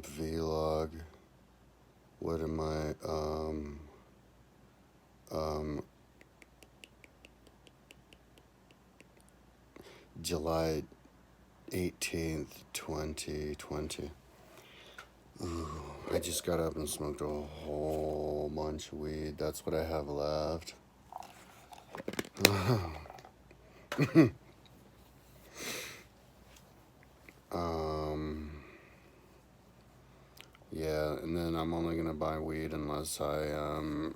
vlog. What am I, July 18th, 2020. Ooh, I just got up and smoked a whole bunch of weed. That's what I have left. Yeah, and then I'm only gonna buy weed unless I'm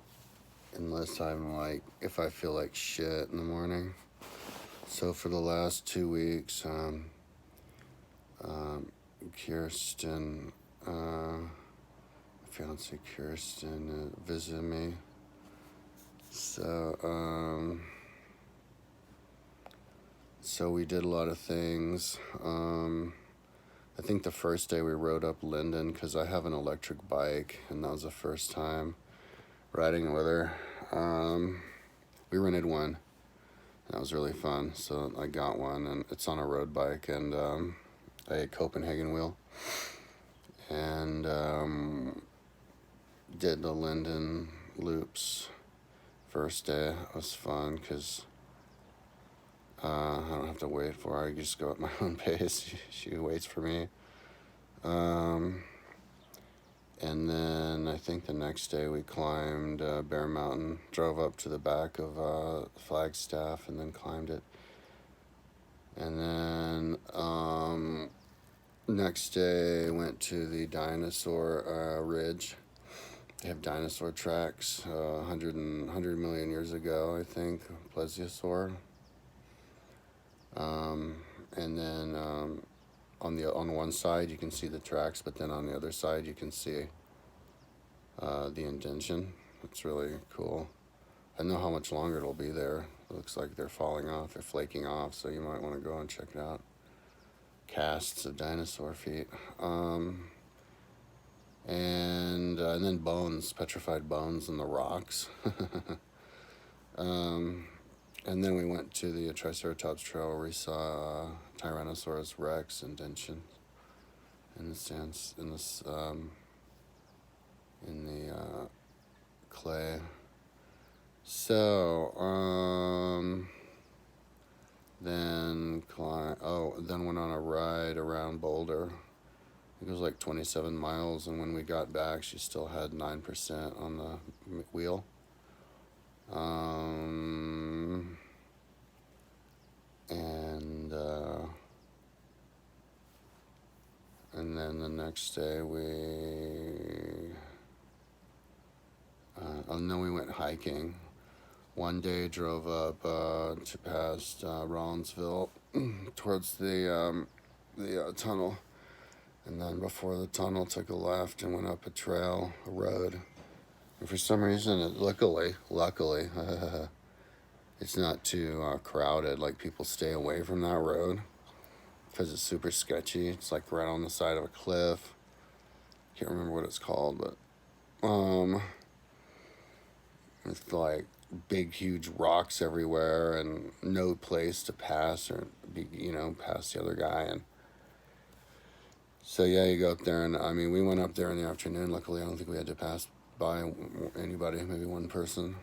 like, if I feel like shit in the morning. So for the last 2 weeks, Kirsten, fiance Kirsten, visited me. So we did a lot of things. I think the first day we rode up Linden because I have an electric bike, and that was the first time riding with her. We rented one. That was really fun. So I got one, and it's on a road bike and a Copenhagen wheel. And did the Linden loops. First day it was fun because I don't have to wait for her. I just go at my own pace. She waits for me. And then I think the next day we climbed Bear Mountain, drove up to the back of Flagstaff, and then climbed it. And then next day went to the dinosaur ridge. They have dinosaur tracks, 100 million years ago, I think, plesiosaur. And then on one side you can see the tracks, but then on the other side you can see the indention. It's really cool. I don't know how much longer it'll be there. It looks like they're falling off, they're flaking off, so you might want to go and check it out. Casts of dinosaur feet. And then bones, petrified bones in the rocks. And then we went to the Triceratops Trail where we saw Tyrannosaurus Rex indention in the clay. So then went on a ride around Boulder. It was like 27 miles, and when we got back, she still had 9% on the wheel. And then the next day we went hiking. One day drove up to past Rollinsville towards the tunnel, and then before the tunnel took a left and went up a road. And for some reason, luckily, it's not too crowded. Like, people stay away from that road because it's super sketchy. It's like right on the side of a cliff. Can't remember what it's called, but it's like big, huge rocks everywhere and no place to pass or be, pass the other guy. And so yeah, you go up there, and I mean, we went up there in the afternoon. Luckily, I don't think we had to pass by anybody, maybe one person.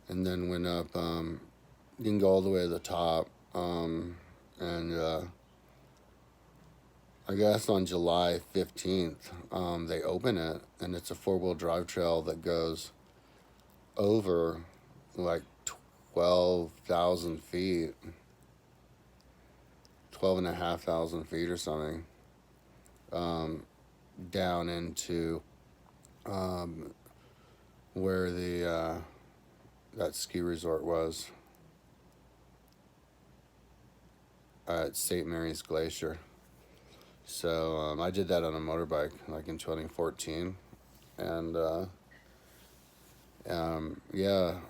And then went up, didn't go all the way to the top, and I guess on July 15th, they open it, and it's a 4-wheel drive trail that goes over like 12,000 feet, 12,500 feet or something, down into where that ski resort was at St. Mary's Glacier. So I did that on a motorbike like in 2014, and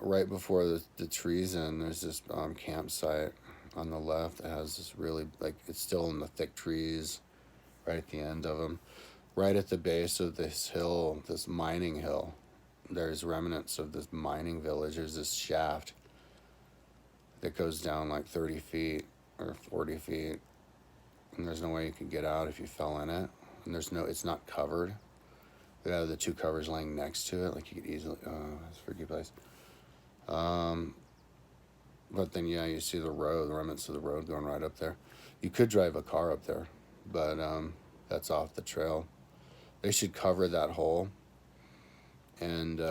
right before the trees end, there's this campsite on the left that has this really, like, it's still in the thick trees right at the end of them. Right at the base of this hill, this mining hill, there's remnants of this mining village. There's this shaft that goes down like 30 feet or 40 feet, and there's no way you could get out if you fell in it. and it's not covered. They have the two covers laying next to it, like you could easily, it's a freaky place. But then, yeah, you see the remnants of the road going right up there. You could drive a car up there, but that's off the trail. They should cover that hole and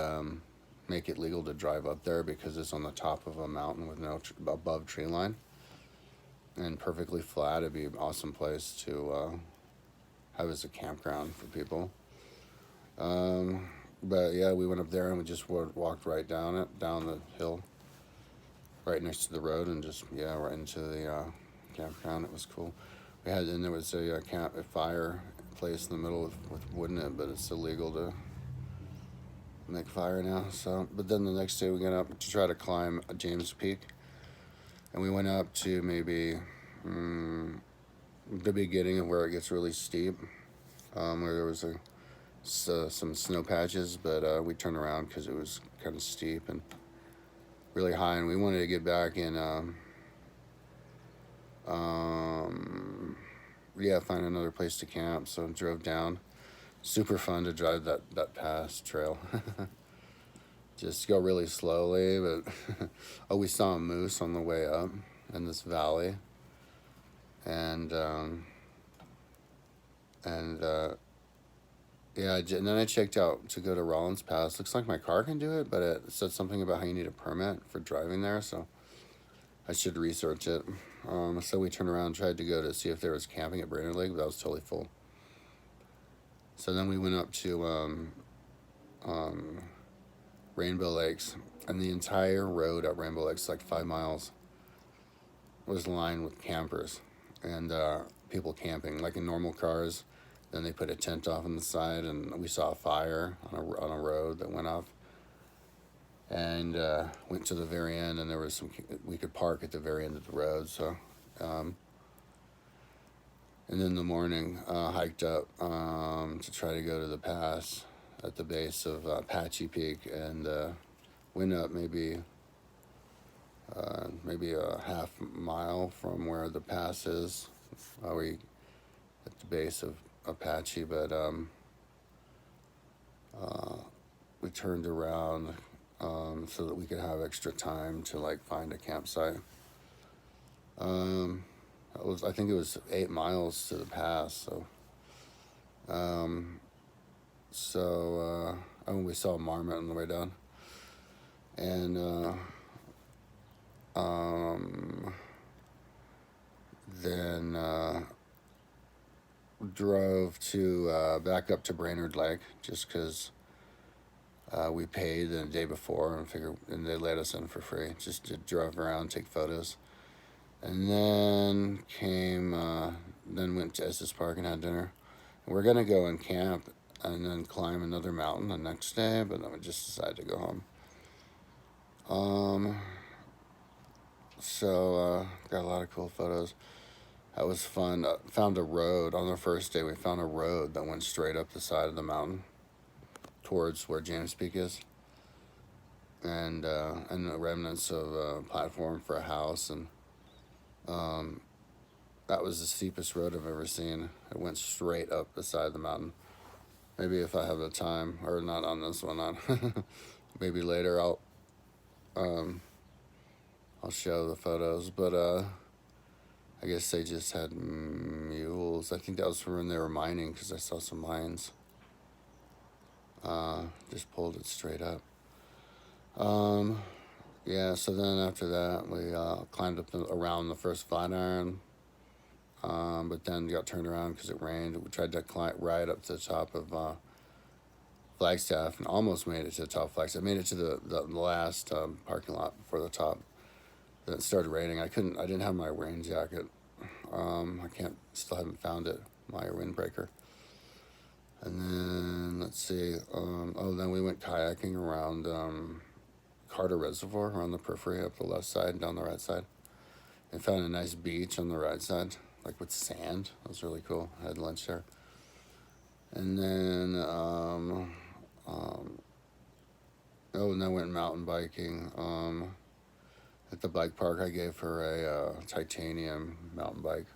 make it legal to drive up there because it's on the top of a mountain with no above tree line and perfectly flat. It'd be an awesome place to have as a campground for people. But yeah, we went up there and we just walked right down the hill, right next to the road, and just right into the campground. It was cool. And there was a fire place in the middle with wood in it, but it's illegal to make fire now. So, but then the next day we got up to try to climb James Peak, and we went up to maybe the beginning of where it gets really steep, where there was some snow patches, but we turned around because it was kind of steep and really high, and we wanted to get back in find another place to camp, so drove down. Super fun to drive that pass trail. Just go really slowly, but we saw a moose on the way up in this valley, and then I checked out to go to Rollins Pass. Looks like my car can do it, but it said something about how you need a permit for driving there, so I should research it. So we turned around and tried to go to see if there was camping at Brainerd Lake, but that was totally full. So then we went up to Rainbow Lakes, and the entire road up Rainbow Lakes, like 5 miles, was lined with campers and people camping, like in normal cars. Then they put a tent off on the side, and we saw a fire on a road that went off. And went to the very end, and there was we could park at the very end of the road. So, and then in the morning, hiked up to try to go to the pass at the base of Apache Pk, and went up maybe a half mile from where the pass is, at the base of Apache, but we turned around so that we could have extra time to find a campsite. I think it was 8 miles to the pass, so we saw a marmot on the way down, and then drove to back up to Brainerd Lake just because we paid the day before and they let us in for free just to drive around, take photos, and then went to Estes Park and had dinner. And we're gonna go and camp and then climb another mountain the next day, but then we just decided to go home. So got a lot of cool photos. That was fun. Found a road on the first day. We found a road that went straight up the side of the mountain towards where James Peak is, and the remnants of a platform for a house, and that was the steepest road I've ever seen. It went straight up the side of the mountain. Maybe if I have the time, or not on this one, maybe later I'll show the photos, but I guess they just had mules. I think that was when they were mining, because I saw some mines. Just pulled it straight up. So then after that, we climbed up around the first Flatiron, but then got turned around because it rained. We tried to climb right up to the top of Flagstaff, and almost made it to the top of Flagstaff. Made it to the last parking lot before the top. Then it started raining. I didn't have my rain jacket. Still haven't found it, my windbreaker. And then, let's see, then we went kayaking around Carter Reservoir, around the periphery, up the left side, down the right side. And found a nice beach on the right side, with sand. That was really cool. I had lunch there. And then, and then went mountain biking. At the bike park, I gave her a titanium mountain bike.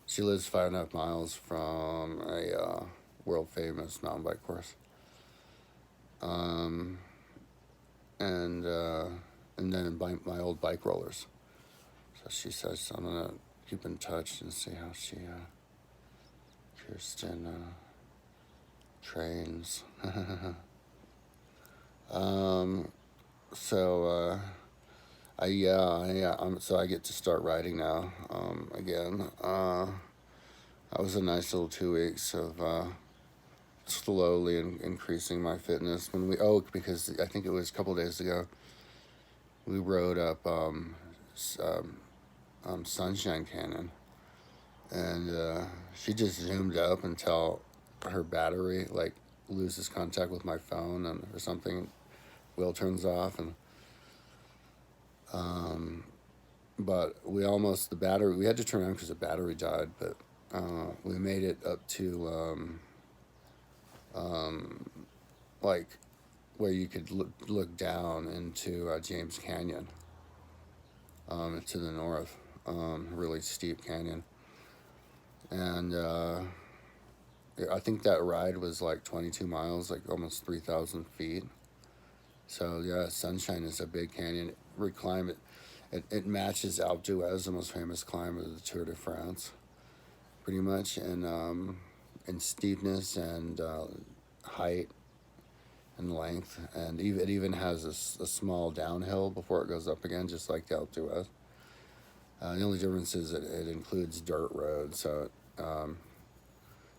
She lives 5.5 miles from a world famous mountain bike course. Um, and then my old bike rollers. So she says I'm gonna keep in touch and see how Kirsten trains. So so I get to start riding now again. That was a nice little 2 weeks of slowly increasing my fitness. Because I think it was a couple days ago, we rode up Sunshine Canyon, and she just zoomed up until her battery like loses contact with my phone or something. Wheel turns off, and but we had to turn around because the battery died, but we made it up to like where you could look down into James Canyon, to the north, really steep canyon. And I think that ride was like 22 miles, like almost 3,000 feet. So yeah, Sunshine is a big canyon. We climb it. It matches Alpe d'Huez, the most famous climb of the Tour de France, pretty much, and steepness and height and length, and it even has a small downhill before it goes up again, just like the Alpe d'Huez. The only difference is it includes dirt roads, so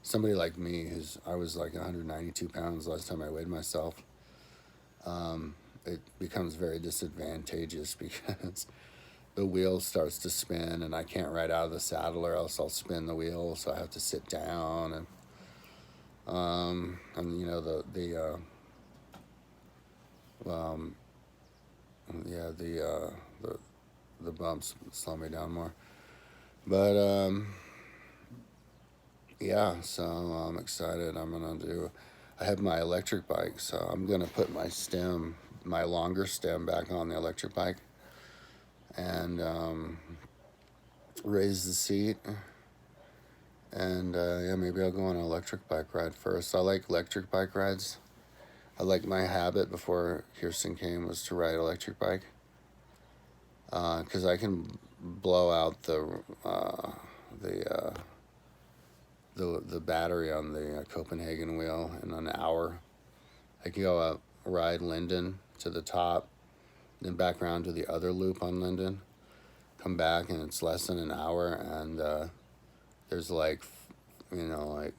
somebody like me, I was like 192 pounds last time I weighed myself, it becomes very disadvantageous because the wheel starts to spin and I can't ride out of the saddle or else I'll spin the wheel, so I have to sit down, and you know the bumps slow me down more, but yeah, so I'm excited. I have my electric bike, so I'm gonna put my longer stem back on the electric bike, and raise the seat, and maybe I'll go on an electric bike ride first. I like electric bike rides. I like my habit before Kirsten came was to ride electric bike, because I can blow out the battery on the Copenhagen wheel in an hour. I can go up, ride Linden to the top, then back around to the other loop on Linden, come back, and it's less than an hour, and there's like 9%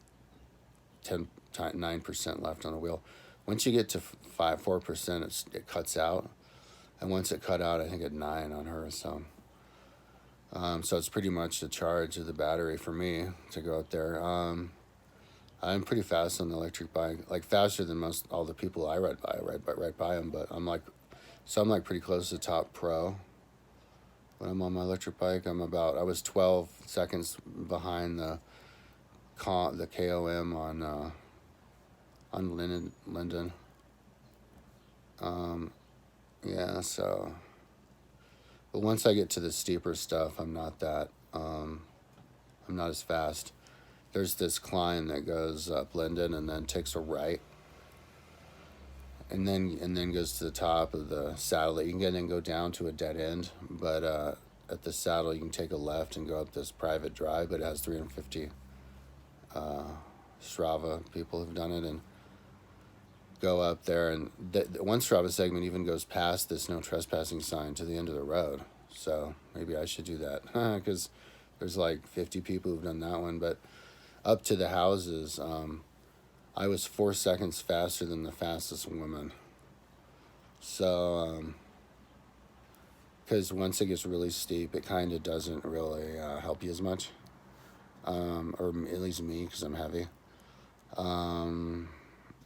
left on the wheel. Once you get to 4%, it cuts out, and once it cut out, I think at 9 on her. So it's pretty much the charge of the battery for me to go out there. I'm pretty fast on the electric bike, like faster than all the people I ride by. I ride right by them, but I'm like pretty close to top pro. When I'm on my electric bike, I was 12 seconds behind the KOM on Linden. Yeah, so, but once I get to the steeper stuff, I'm not as fast. There's this climb that goes up Linden and then takes a right, and then goes to the top of the saddle. You can then go down to a dead end, but at the saddle you can take a left and go up this private drive, but it has 350 Strava people have done it, and go up there, and one Strava segment even goes past this no trespassing sign to the end of the road. So maybe I should do that, because there's like 50 people who've done that one. But up to the houses, I was 4 seconds faster than the fastest woman. So because once it gets really steep, it kind of doesn't really help you as much, or at least me, because I'm heavy.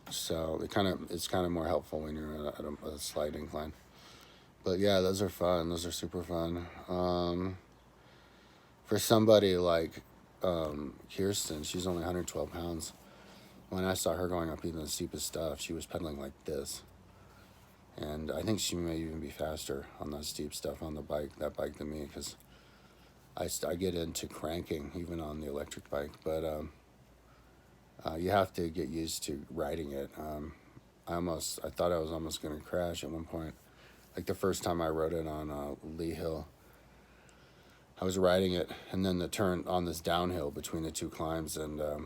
So it's kind of more helpful when you're at a slight incline. But yeah, those are fun. Those are super fun. For somebody like Kirsten, she's only 112 pounds. When I saw her going up even the steepest stuff, she was pedaling like this. And I think she may even be faster on that steep stuff on that bike than me, because I get into cranking even on the electric bike, but you have to get used to riding it. I thought I was almost going to crash at one point. Like the first time I rode it on Lee Hill, I was riding it, and then the turn on this downhill between the two climbs, and uh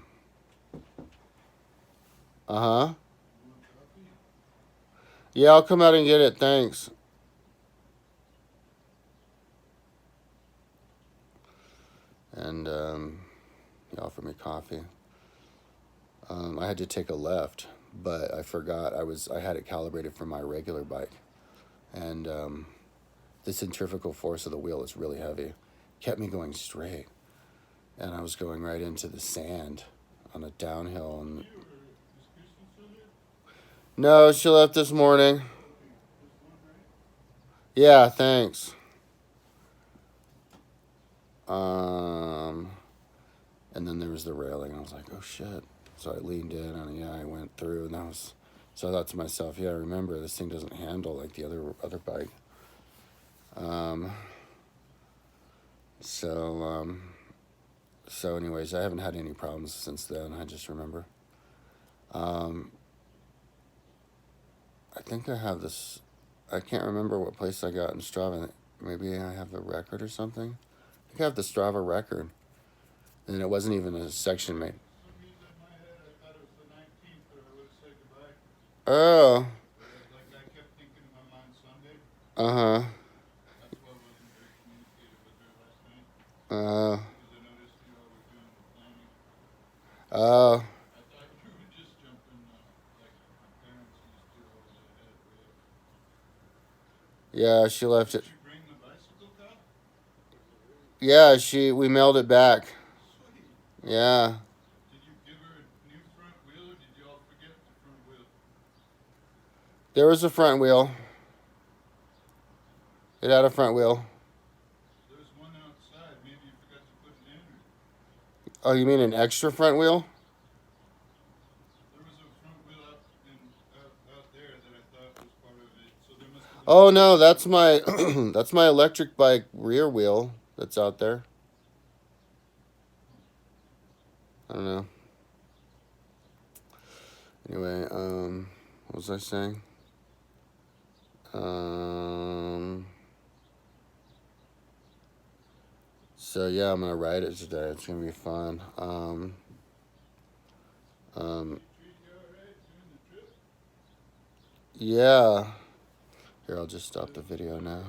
huh. Yeah, I'll come out and get it. Thanks. And he offered me coffee. I had to take a left, but I forgot I had it calibrated for my regular bike, and the centrifugal force of the wheel is really heavy. Kept me going straight, and I was going right into the sand on a downhill. And no, she left this morning. Yeah, thanks. And then there was the railing. I was like, oh shit. So I leaned in and yeah, I went through, and that was. So I thought to myself, yeah, remember this thing doesn't handle like the other bike. So anyways, I haven't had any problems since then. I just remember. I think I have this. I can't remember what place I got in Strava. Maybe I have a record or something. I think I have the Strava record, and it wasn't even a section made. Oh. Uh huh. Uh. Oh. Yeah, she left it. Yeah, we mailed it back. Yeah. There was a front wheel. It had a front wheel. There's one outside. Maybe you forgot to put it in. Oh, you mean an extra front wheel? There was a front wheel out there that I thought was part of it. So there must have been. Oh no, that's my that's my electric bike rear wheel that's out there. I don't know. Anyway, what was I saying? So yeah, I'm gonna ride it today. It's gonna be fun. Yeah. Here, I'll just stop the video now.